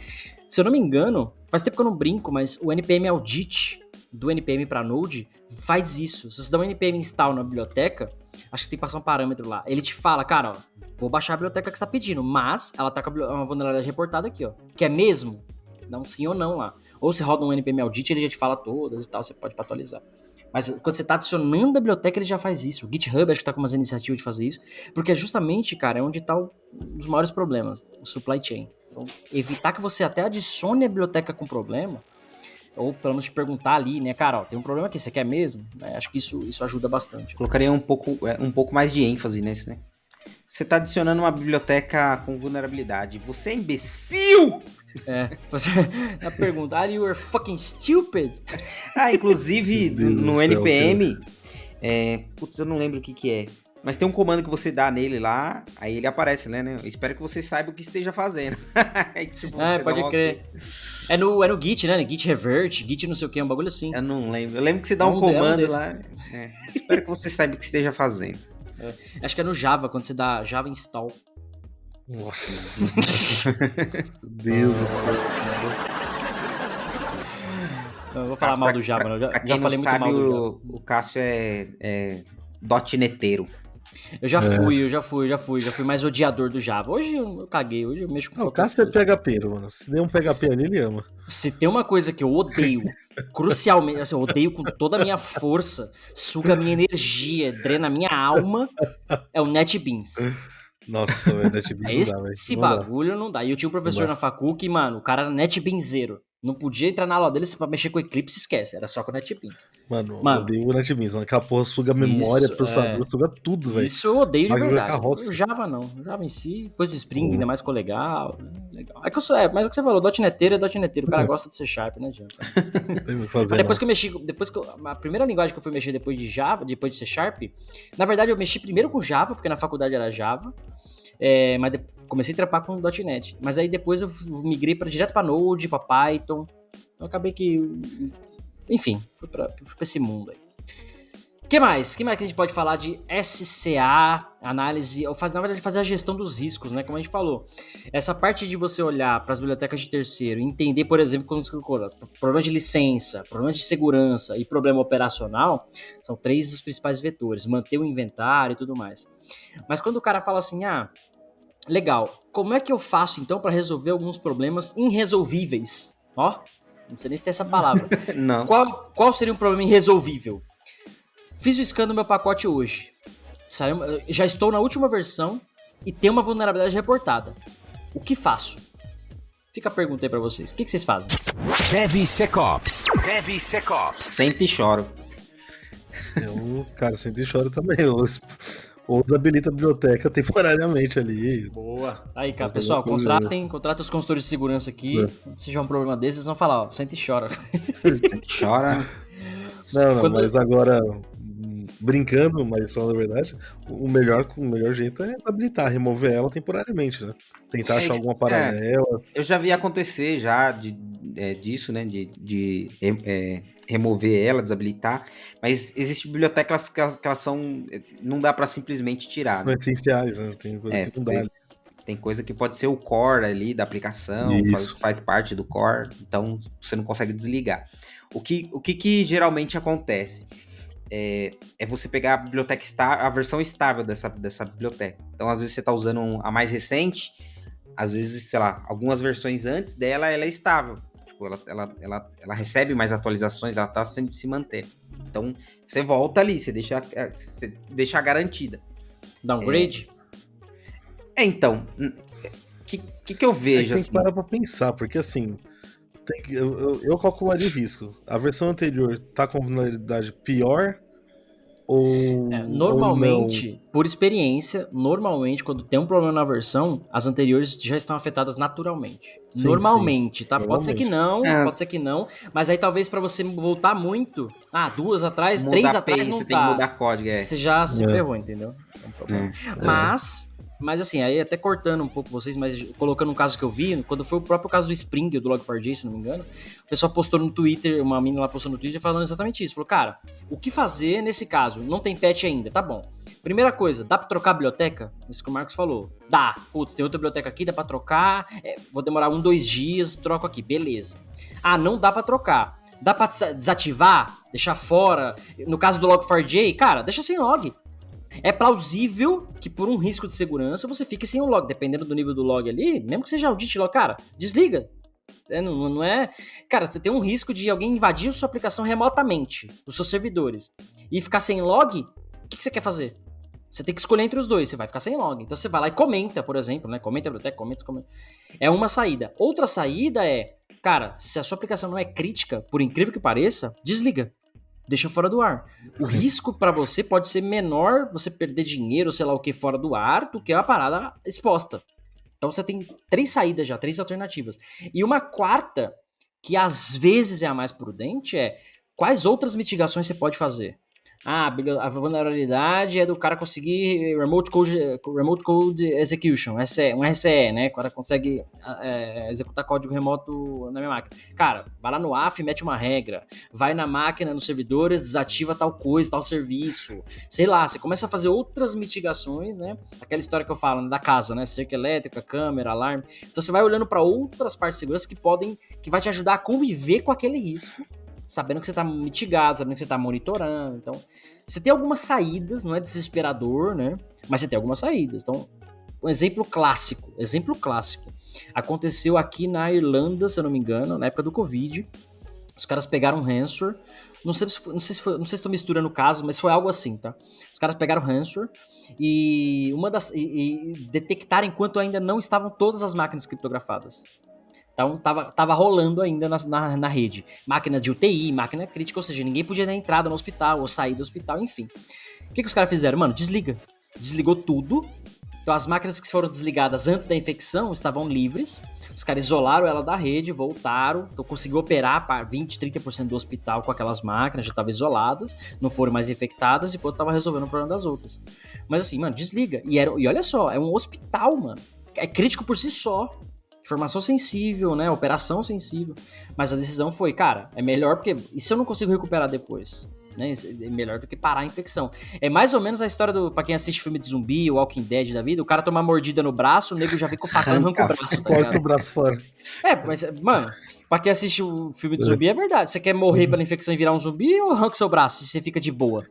Se eu não me engano, faz tempo que eu não brinco, mas o NPM Audit do NPM para Node faz isso. Se você dá um NPM install na biblioteca, acho que tem que passar um parâmetro lá. Ele te fala, cara, ó, vou baixar a biblioteca que você tá pedindo, mas ela tá com uma vulnerabilidade reportada aqui, ó. Quer mesmo? Dá um sim ou não lá. Ou você roda um NPM Audit, ele já te fala todas e tal, você pode atualizar. Mas quando você tá adicionando a biblioteca, ele já faz isso. O GitHub acho que tá com umas iniciativas de fazer isso, porque é justamente, cara, é onde tá um dos maiores problemas, o supply chain. Então, evitar que você até adicione a biblioteca com problema, ou pelo menos te perguntar ali, né, cara, ó, tem um problema aqui, você quer mesmo? Acho que isso ajuda bastante. Colocaria um pouco mais de ênfase nesse, né? Você tá adicionando uma biblioteca com vulnerabilidade. Você é imbecil! A pergunta, are you fucking stupid? Inclusive, no NPM, putz, eu não lembro o que é. Mas tem um comando que você dá nele lá, aí ele aparece, né? Eu espero que você saiba o que esteja fazendo. Tipo, pode crer. É no Git, né? Git revert, Git não sei o que, é um bagulho assim. Eu não lembro. Eu lembro que você dá um comando lá. Espero que você saiba o que esteja fazendo. Acho que é no Java, quando você dá Java install. Nossa. Meu Deus do céu. Eu vou falar mal do Java, não. Já falei muito mal do Java. O Cássio é .neteiro. Eu já fui mais odiador do Java. Hoje eu caguei, hoje eu mexo com o Cássio é PHPero, mano. Se der um PHP ali, ele ama. Se tem uma coisa que eu odeio, crucialmente, assim, eu odeio com toda a minha força, suga a minha energia, drena a minha alma, é o NetBeans. Nossa, o NetBeans não dá, velho. Esse bagulho não dá. E eu tinha um professor na facu que, mano, o cara era NetBeanzeiro. Não podia entrar na aula dele pra mexer com o Eclipse, esquece. Era só com o NetBeans. Mano, eu odeio o NetBeans, mano. Aquela porra suga a memória, processador, suga tudo, velho. Isso eu odeio de verdade. O Java não. O Java em si, depois do Spring ainda mais ficou legal. Né? Legal. É que eu sou, mas é o que você falou, .neteiro é .neteiro. O cara gosta de C Sharp, né, Java? Depois que eu mexi, a primeira linguagem que eu fui mexer depois de Java, depois de C Sharp, na verdade eu mexi primeiro com Java, porque na faculdade era Java. Mas comecei a trampar com .NET. Mas aí depois eu migrei direto pra Node, pra Python. Então acabei que... Enfim, fui pra esse mundo aí. O que mais? O que mais que a gente pode falar de SCA, análise, ou na verdade fazer a gestão dos riscos, né? Como a gente falou. Essa parte de você olhar para as bibliotecas de terceiro e entender, por exemplo, quando você colocou problema de licença, problema de segurança e problema operacional, são 3 dos principais vetores. Manter o inventário e tudo mais. Mas quando o cara fala assim, legal, como é que eu faço então para resolver alguns problemas irresolvíveis? Ó, não sei nem se tem essa palavra. Não. Qual seria um problema irresolvível? Fiz o scan do meu pacote hoje. Já estou na última versão e tem uma vulnerabilidade reportada. O que faço? Fica a pergunta aí pra vocês. O que vocês fazem? DevSecOps. Senta e choro. Cara, sento e choro também. Ou desabilita a biblioteca temporariamente ali. Boa. Aí, cara, Nossa, pessoal, alguma coisa. contratem os consultores de segurança aqui. É. Se tiver um problema desses, eles vão falar, ó, senta e chora. Senta e chora. Não, Quando- mas agora, brincando, mas falando a verdade, o melhor jeito é desabilitar, remover ela temporariamente, né? Tentar achar alguma paralela. Eu já vi acontecer já disso, né? De remover ela, desabilitar. Mas existem bibliotecas que elas são. Não dá pra simplesmente tirar. São Né? essenciais, né? Tem coisa que não dá. Tem coisa que pode ser o core ali da aplicação, Isso. faz parte do core, então você não consegue desligar. O que geralmente acontece? É você pegar a biblioteca a versão estável dessa biblioteca. Então, às vezes, você está usando a mais recente, às vezes, sei lá, algumas versões antes dela, ela é estável. Tipo, ela recebe mais atualizações, ela está sempre se mantendo. Então, você volta ali, você deixa a garantida. Downgrade? Então, o que eu vejo, Tem assim? que parar pra pensar, porque assim, eu calcularia o risco. A versão anterior tá com vulnerabilidade pior ou Normalmente, por experiência, quando tem um problema na versão, as anteriores já estão afetadas naturalmente. Sim, normalmente, sim. tá? Pode ser que não, É. pode ser que não, mas aí talvez pra você voltar muito, 2 atrás, 3 Mudar atrás API, não você tem que tá. mudar código, Você já se É. ferrou, entendeu? É um problema. Mas assim, aí até cortando um pouco vocês, mas colocando um caso que eu vi, quando foi o próprio caso do Spring, do Log4j, se não me engano, o pessoal postou no Twitter, uma menina lá postou no Twitter falando exatamente isso. Falou, cara, o que fazer nesse caso? Não tem patch ainda, tá bom. Primeira coisa, dá pra trocar a biblioteca? Isso que o Marcos falou. Dá. Putz, tem outra biblioteca aqui, dá pra trocar, vou demorar 2 dias, troco aqui, beleza. Não dá pra trocar. Dá pra desativar? Deixar fora? No caso do Log4j, cara, deixa sem log. É plausível que por um risco de segurança você fique sem o log, dependendo do nível do log ali, mesmo que seja audit log, cara, desliga. Não é... Cara, você tem um risco de alguém invadir a sua aplicação remotamente, os seus servidores, e ficar sem log, o que você quer fazer? Você tem que escolher entre os dois, você vai ficar sem log. Então você vai lá e comenta, por exemplo, né? Comenta a biblioteca, comenta. É uma saída. Outra saída é, cara, se a sua aplicação não é crítica, por incrível que pareça, desliga. Deixa fora do ar. O risco pra você pode ser menor você perder dinheiro, sei lá o que, fora do ar, do que a parada exposta. Então você tem 3 saídas já, 3 alternativas. E uma quarta, que às vezes é a mais prudente, é quais outras mitigações você pode fazer? A vulnerabilidade é do cara conseguir Remote Code Execution, um RCE, né? O cara consegue executar código remoto na minha máquina. Cara, vai lá no AF, mete uma regra. Vai na máquina, nos servidores, desativa tal coisa, tal serviço. Sei lá, você começa a fazer outras mitigações, né? Aquela história que eu falo, né, da casa, né? Cerca elétrica, câmera, alarme. Então você vai olhando para outras partes de segurança que vai te ajudar a conviver com aquele risco, sabendo que você tá mitigado, sabendo que você tá monitorando. Então, você tem algumas saídas, não é desesperador, né? Mas você tem algumas saídas. Então, um exemplo clássico. Aconteceu aqui na Irlanda, se eu não me engano, na época do Covid. Os caras pegaram um ransomware. Não sei se estou misturando o caso, mas foi algo assim, tá? Os caras pegaram ransomware e detectaram enquanto ainda não estavam todas as máquinas criptografadas. Então, tava rolando ainda na rede. Máquina de UTI, máquina crítica, ou seja, ninguém podia ter entrado no hospital ou sair do hospital, enfim. O que os caras fizeram? Mano, desliga. Desligou tudo. Então, as máquinas que foram desligadas antes da infecção estavam livres. Os caras isolaram ela da rede, voltaram. Então, conseguiu operar para 20%, 30% do hospital com aquelas máquinas, já estavam isoladas, não foram mais infectadas, enquanto tava resolvendo o problema das outras. Mas assim, mano, desliga. E olha só, é um hospital, mano. É crítico por si só. Informação sensível, né? Operação sensível. Mas a decisão foi, cara, é melhor porque... E se eu não consigo recuperar depois? Né? É melhor do que parar a infecção. É mais ou menos a história pra quem assiste filme de zumbi, o Walking Dead da vida, o cara toma uma mordida no braço, o nego já vem com o facão e arranca o braço, tá corta ligado? o braço fora. Mas, mano, pra quem assiste o filme de zumbi é verdade. Você quer morrer pela infecção e virar um zumbi ou arranca o seu braço e você fica de boa?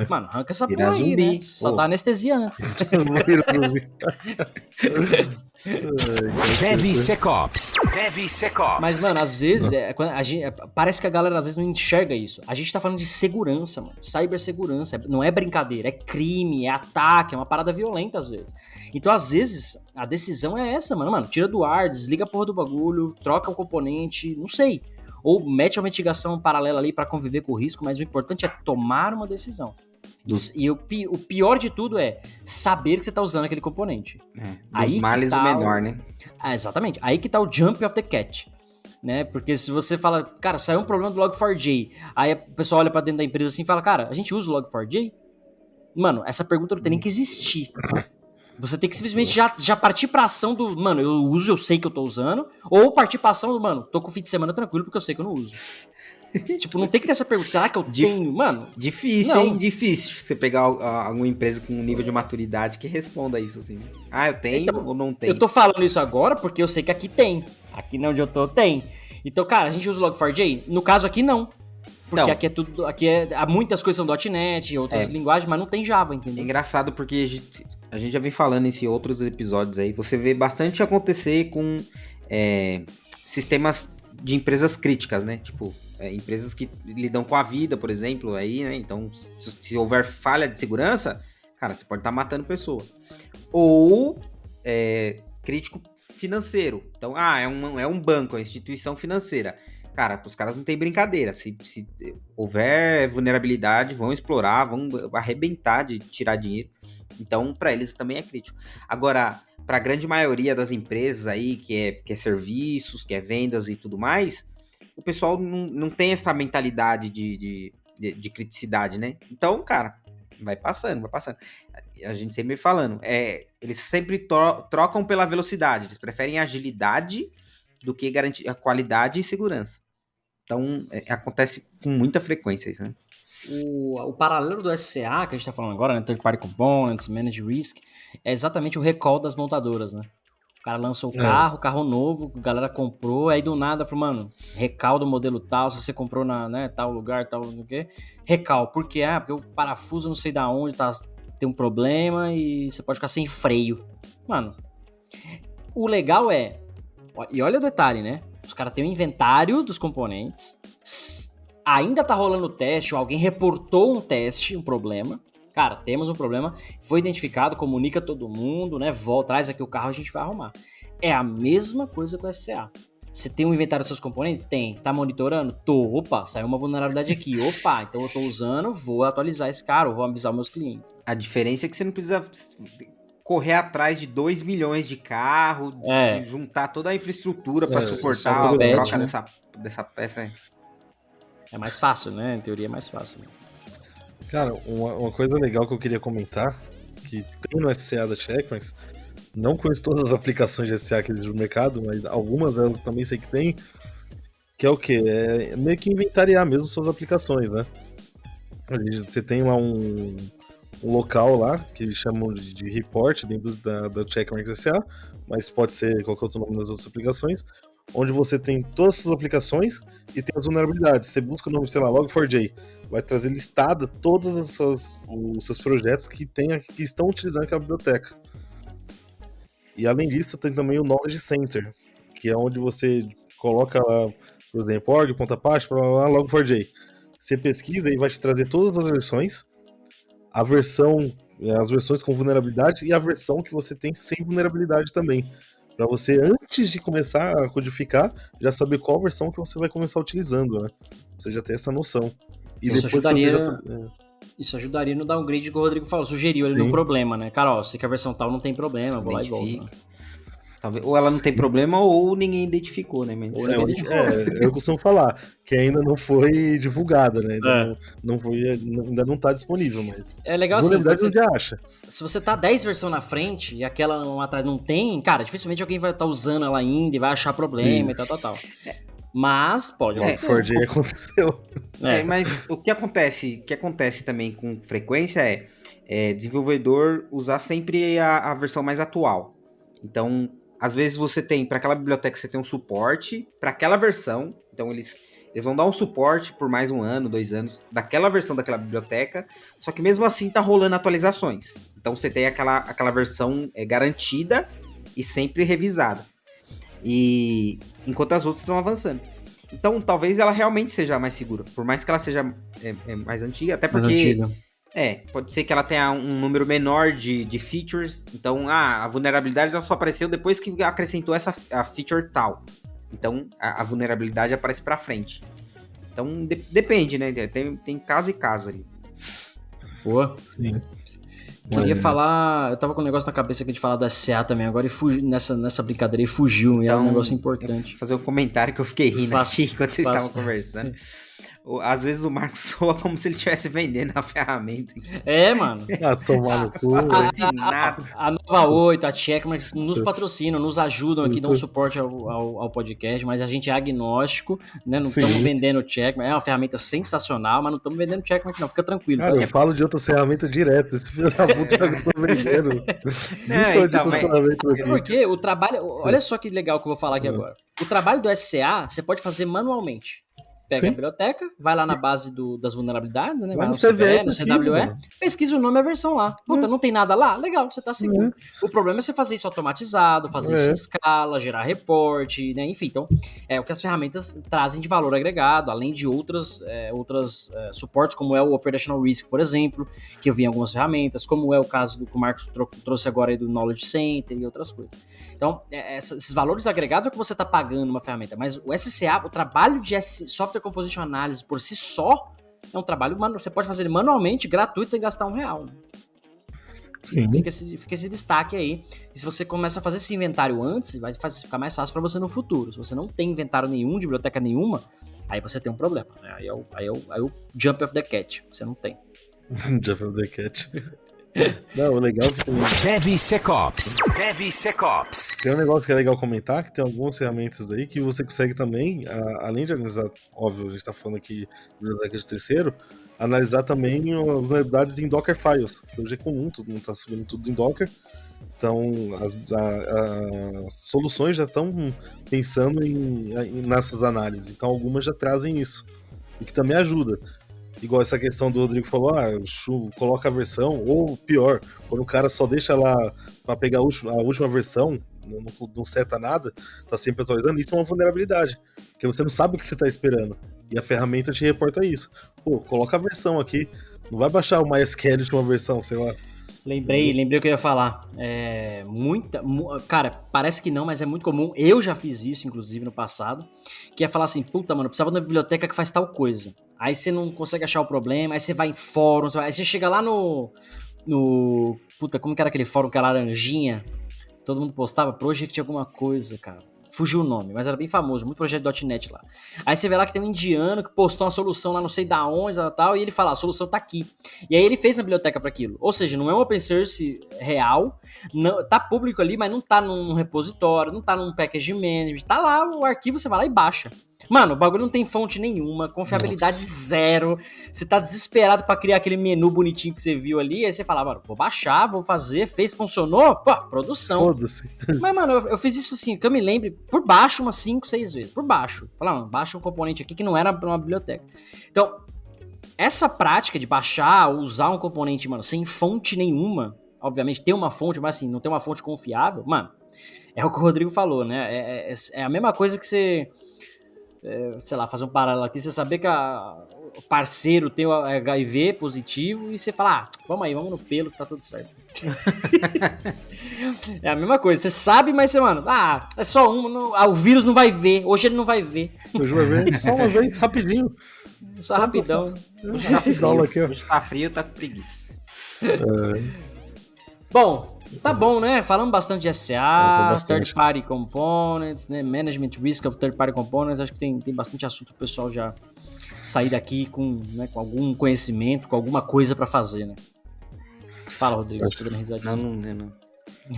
Mano, arranca essa Vira porra aí, zumbi. né? Só Pô. dá anestesia antes. DevSecOps. DevSecOps. Mas, mano, às vezes, parece que a galera às vezes não enxerga isso. A gente tá falando de segurança, mano. Cibersegurança. Não é brincadeira, é crime, é ataque, é uma parada violenta às vezes. Então, às vezes, a decisão é essa, mano. Mano, tira do ar, desliga a porra do bagulho, troca o componente, não sei. Ou mete uma mitigação paralela ali pra conviver com o risco, mas o importante é tomar uma decisão. E o pior de tudo é saber que você tá usando aquele componente. Dos males o menor, né? Exatamente. Aí que tá o jump of the cat. Né? Porque se você fala, cara, saiu um problema do Log4j, aí o pessoal olha pra dentro da empresa assim e fala, cara, a gente usa o Log4j? Mano, essa pergunta não tem nem que existir. Você tem que simplesmente já partir pra ação do, mano, eu uso, eu sei que eu tô usando, ou partir pra ação do, mano, tô com o fim de semana tranquilo porque eu sei que eu não uso. Tipo, não tem que ter essa pergunta, será que eu tenho, mano? Difícil, Não. hein? Difícil você pegar alguma empresa com um nível de maturidade que responda isso, assim. Ah, eu tenho Então, ou não tenho? Eu tô falando isso agora porque eu sei que aqui tem. Aqui onde eu tô, tem. Então, cara, a gente usa o Log4j? No caso aqui, não. Porque Não. aqui é tudo. Há muitas coisas são .NET, outras linguagens, mas não tem Java, É entendeu? engraçado porque a gente já vem falando em outros episódios aí. Você vê bastante acontecer com sistemas de empresas críticas, né? Tipo, empresas que lidam com a vida, por exemplo, aí, né? Então, se houver falha de segurança, cara, você pode estar matando pessoa. Ou crítico financeiro. Então, é um banco, é uma instituição financeira. Cara, os caras não tem brincadeira. Se houver vulnerabilidade, vão explorar, vão arrebentar de tirar dinheiro. Então, para eles também é crítico. Agora, para a grande maioria das empresas aí, que é serviços, que é vendas e tudo mais, o pessoal não tem essa mentalidade de criticidade, né? Então, cara, vai passando. A gente sempre falando, eles sempre trocam pela velocidade. Eles preferem agilidade do que garantir a qualidade e segurança. Então, acontece com muita frequência isso, né? O paralelo do SCA, que a gente tá falando agora, né? Third Party Components, Managed Risk, é exatamente o recall das montadoras, né? O cara lançou o carro novo, a galera comprou, aí do nada falou, mano, recall do modelo tal, se você comprou na tal lugar, tal, não sei o quê. Recall, por quê? Porque o parafuso não sei da onde tem um problema e você pode ficar sem freio. Mano, o legal e olha o detalhe, né? Os caras têm o inventário dos componentes, ainda tá rolando o teste, ou alguém reportou um problema. Cara, temos um problema, foi identificado, comunica todo mundo, né? Traz aqui o carro, a gente vai arrumar. É a mesma coisa com o SCA. Você tem um inventário dos seus componentes? Tem. Você tá monitorando? Tô. Opa, saiu uma vulnerabilidade aqui. Opa, então eu tô usando, vou atualizar esse cara, ou vou avisar meus clientes. A diferença é que você não precisa correr atrás de 2 milhões de carros, de juntar toda a infraestrutura para suportar a troca dessa peça. É mais fácil, né? Em teoria é mais fácil. Né? Cara, uma coisa legal que eu queria comentar, que tem no SCA da Checkpoints, não conheço todas as aplicações de SCA que existem no mercado, mas algumas delas também sei que tem, que é o quê? É meio que inventariar mesmo suas aplicações, né? Você tem lá um local lá, que eles chamam de report dentro da Checkpoints SCA, mas pode ser qualquer outro nome das outras aplicações, onde você tem todas as suas aplicações e tem as vulnerabilidades. Você busca o nome, sei lá, Log4j, vai trazer listada todos os seus projetos que estão utilizando aquela biblioteca. E além disso, tem também o Knowledge Center, que é onde você coloca lá, por exemplo, org.apache, Log4j. Você pesquisa e vai te trazer todas as versões, as versões com vulnerabilidade e a versão que você tem sem vulnerabilidade também. Para você, antes de começar a codificar, já saber qual versão que você vai começar utilizando, né? Você já tem essa noção. E Isso depois Isso ajudaria no downgrade que o Rodrigo falou, sugeriu ali no problema, né? Cara, ó, sei que a versão tal não tem problema, vou lá e volto. Né? Talvez, ou ela não tem problema ou ninguém identificou, né? Mas... eu costumo falar que ainda não foi divulgada, né? Ainda não tá disponível, mas é legal assim, você já acha. Se você tá 10 versões na frente e aquela lá atrás não tem, cara, dificilmente alguém vai estar usando ela ainda e vai achar problema e tal. Mas pode acontecer. Log4j aconteceu. Mas o que acontece também com frequência é desenvolvedor usar sempre a versão mais atual. Então, às vezes você tem, para aquela biblioteca, você tem um suporte para aquela versão. Então, eles Eles vão dar um suporte por mais 1 ano, 2 anos, daquela versão daquela biblioteca, só que mesmo assim tá rolando atualizações. Então você tem aquela versão garantida e sempre revisada. E enquanto as outras estão avançando. Então talvez ela realmente seja mais segura, por mais que ela seja mais antiga, até porque... pode ser que ela tenha um número menor de features. Então, a vulnerabilidade ela só apareceu depois que acrescentou a feature tal. Então, a vulnerabilidade aparece pra frente. Então, depende, né? Tem caso e caso ali. Boa. Sim. Queria falar... Eu tava com um negócio na cabeça aqui de falar do SCA também. Agora nessa brincadeira e fugiu. E é um negócio importante. Vou fazer um comentário que eu fiquei rindo aqui enquanto vocês estavam conversando. Às vezes o Marcos soa como se ele estivesse vendendo a ferramenta. Mano. Tomar no cu. A Nova 8, a Checkmarx nos patrocinam, nos ajudam aqui, dão suporte ao podcast, mas a gente é agnóstico, né? Não estamos vendendo Checkmarx. É uma ferramenta sensacional, mas não estamos vendendo Checkmarx, não. Fica tranquilo. Cara, eu falo de outras ferramentas direto. Esse filho da puta que eu tô vendendo. Porque o trabalho... Olha só que legal que eu vou falar aqui agora. O trabalho do SCA, você pode fazer manualmente. Pega a biblioteca, vai lá na base das vulnerabilidades, né? Vai no CVE, no CWE, pesquisa o nome e a versão lá. Puta, não tem nada lá? Legal, você tá seguro. O problema é você fazer isso automatizado, fazer isso em escala, gerar reporte, né? Enfim, então, é o que as ferramentas trazem de valor agregado, além de outras suportes, como é o Operational Risk, por exemplo, que eu vi em algumas ferramentas, como é o caso que o Marcos trouxe agora aí do Knowledge Center e outras coisas. Então, esses valores agregados é o que você está pagando uma ferramenta, mas o SCA, o trabalho de Software Composition Analysis por si só, é um trabalho, você pode fazer ele manualmente, gratuito, sem gastar R$1. Sim. Fica esse destaque aí. E se você começa a fazer esse inventário antes, vai ficar mais fácil para você no futuro. Se você não tem inventário nenhum, de biblioteca nenhuma, aí você tem um problema. Né? Aí é o jump of the cat, que você não tem. Jump of the cat. Não, o legal é que DevSecOps. Tem um negócio que é legal comentar, que tem algumas ferramentas aí que você consegue também, além de analisar, óbvio, a gente tá falando aqui de biblioteca de terceiro, analisar também as vulnerabilidades em Docker Files, que hoje é comum, todo mundo tá subindo tudo em Docker. Então, as soluções já estão pensando nessas análises. Então, algumas já trazem isso, o que também ajuda. Igual essa questão do Rodrigo falou, coloca a versão, ou pior, quando o cara só deixa lá para pegar a última versão, não seta nada, tá sempre atualizando, isso é uma vulnerabilidade, porque você não sabe o que você tá esperando, e a ferramenta te reporta isso. Pô, coloca a versão aqui, não vai baixar o MySQL de uma versão, sei lá. Lembrei o que eu ia falar. Cara, parece que não, mas é muito comum. Eu já fiz isso, inclusive, no passado. Que é falar assim, puta, mano, eu precisava de uma biblioteca que faz tal coisa. Aí você não consegue achar o problema, aí você vai em fóruns, aí você chega lá no... Puta, como que era aquele fórum que era laranjinha? Todo mundo postava Project alguma coisa, cara. Fugiu o nome, mas era bem famoso, muito projeto .NET lá. Aí você vê lá que tem um indiano que postou uma solução lá não sei da onde tal, e ele fala, a solução tá aqui. E aí ele fez a biblioteca para aquilo. Ou seja, não é um open source real, não, tá público ali, mas não tá num repositório, não tá num package management, tá lá o arquivo, você vai lá e baixa. Mano, o bagulho não tem fonte nenhuma, confiabilidade zero, você tá desesperado pra criar aquele menu bonitinho que você viu ali, aí você fala, mano, vou baixar, vou fazer, funcionou, pô, produção. Foda-se. Mas, mano, eu fiz isso assim, que eu me lembre, por baixo umas 5, 6 vezes, por baixo. Falar, mano, baixa um componente aqui que não era uma biblioteca. Então, essa prática de baixar, usar um componente, mano, sem fonte nenhuma, obviamente tem uma fonte, mas assim, não tem uma fonte confiável, mano, é o que o Rodrigo falou, né, é a mesma coisa que você... sei lá, fazer um paralelo aqui, você saber que o parceiro tem o HIV positivo e você fala, vamos no pelo que tá tudo certo. É a mesma coisa, você sabe, mas você, mano, é só o vírus não vai ver, hoje ele não vai ver. Hoje vai ver, só uma vez, rapidinho. Só rapidão. Hoje tá frio, tá com preguiça. Bom, tá bom, né? Falamos bastante de SCA, Third Party Components, né? Management Risk of Third Party Components. Acho que tem bastante assunto o pessoal já sair daqui com algum conhecimento, com alguma coisa pra fazer, né? Fala, Rodrigo, você tá dando risadinha. Não.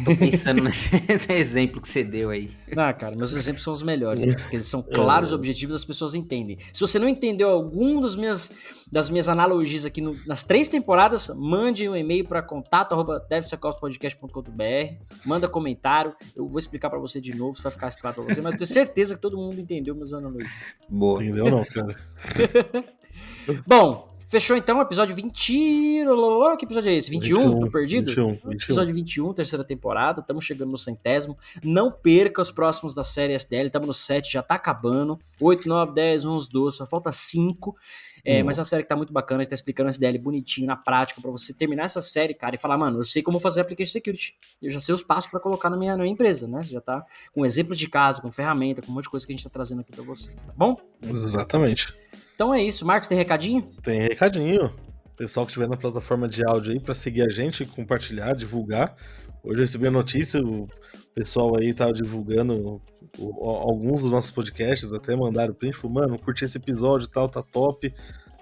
Tô pensando nesse exemplo que você deu aí. Ah, cara, meus exemplos são os melhores, né? Porque eles são claros, objetivos, as pessoas entendem. Se você não entendeu algum das minhas analogias aqui nas 3 temporadas, mande um e-mail para contato@devsecopspodcast.com.br, manda comentário, eu vou explicar para você de novo, se vai ficar claro para você, mas eu tenho certeza que todo mundo entendeu meus analogias. Boa. Entendeu não, cara? Bom, fechou então o episódio 20... Que episódio é esse? 21? Tô perdido? 21. Episódio 21, terceira temporada. Estamos chegando no 100º. Não perca os próximos da série SDL. Estamos no 7, já tá acabando. 8, 9, 10, 11, 12. Só falta 5. Mas é uma série que tá muito bacana. A gente tá explicando o SDL bonitinho, na prática, pra você terminar essa série, cara, e falar, mano, eu sei como fazer Application Security. Eu já sei os passos pra colocar na minha empresa, né? Você já tá com exemplos de caso, com ferramenta, com um monte de coisa que a gente tá trazendo aqui pra vocês, tá bom? Exatamente. Então é isso. Marcos, tem recadinho? Tem recadinho. Pessoal que estiver na plataforma de áudio aí, pra seguir a gente, compartilhar, divulgar. Hoje eu recebi a notícia, o pessoal aí tava divulgando alguns dos nossos podcasts, até mandaram print, falou, mano, curti esse episódio e tal, tá top.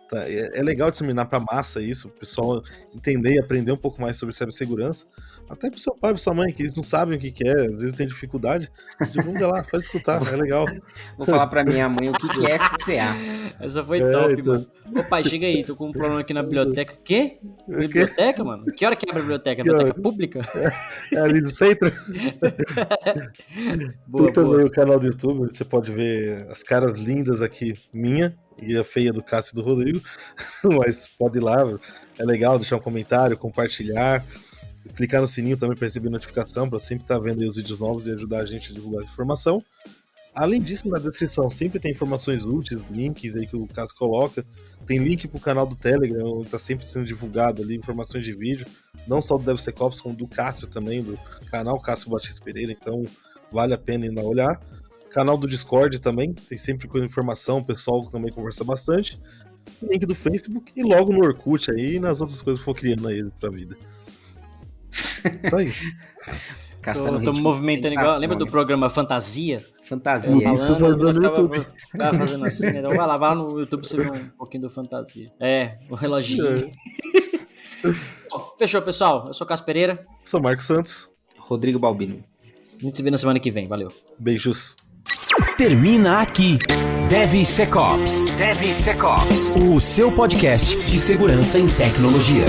Tá, é legal disseminar pra massa isso, o pessoal entender e aprender um pouco mais sobre cibersegurança. Até pro seu pai, pra sua mãe, que eles não sabem o que é, às vezes tem dificuldade, divulga lá, faz escutar, é legal. Vou falar pra minha mãe o que é SCA. Essa foi top, então. mano. Ô pai, chega aí, tô com um problema aqui na biblioteca. Quê? Biblioteca, mano? Que hora que abre a biblioteca? A biblioteca pública? É ali do centro. Boa, Tem também boa. o canal do YouTube, onde você pode ver as caras lindas aqui, minha e a feia do Cássio e do Rodrigo. Mas pode ir lá, é legal deixar um comentário, compartilhar, clicar no sininho também para receber notificação, para sempre estar vendo aí os vídeos novos e ajudar a gente a divulgar a informação. Além disso, na descrição sempre tem informações úteis, links aí que o Cássio coloca. Tem link pro canal do Telegram, onde tá sempre sendo divulgado ali informações de vídeo, não só do DevSecOps, como do Cássio também, do canal Cássio Batista Pereira, então vale a pena ir lá olhar. Canal do Discord também, tem sempre coisa de informação, o pessoal também conversa bastante. Link do Facebook e logo no Orkut aí e nas outras coisas que for criando aí pra vida. Isso aí. Tô me movimentando igual. Lembra do programa Fantasia? Fantasia. Isso que eu tô vendo no YouTube. Ficava fazendo assim, né? Então vai lá no YouTube você vê um pouquinho do Fantasia. O reloginho. Bom, fechou, pessoal. Eu sou o Cássio Pereira. Sou Marcos Santos. Rodrigo Balbino. A gente se vê na semana que vem. Valeu. Beijos. Termina aqui DevSecOps. DevSecOps, o seu podcast de segurança em tecnologia.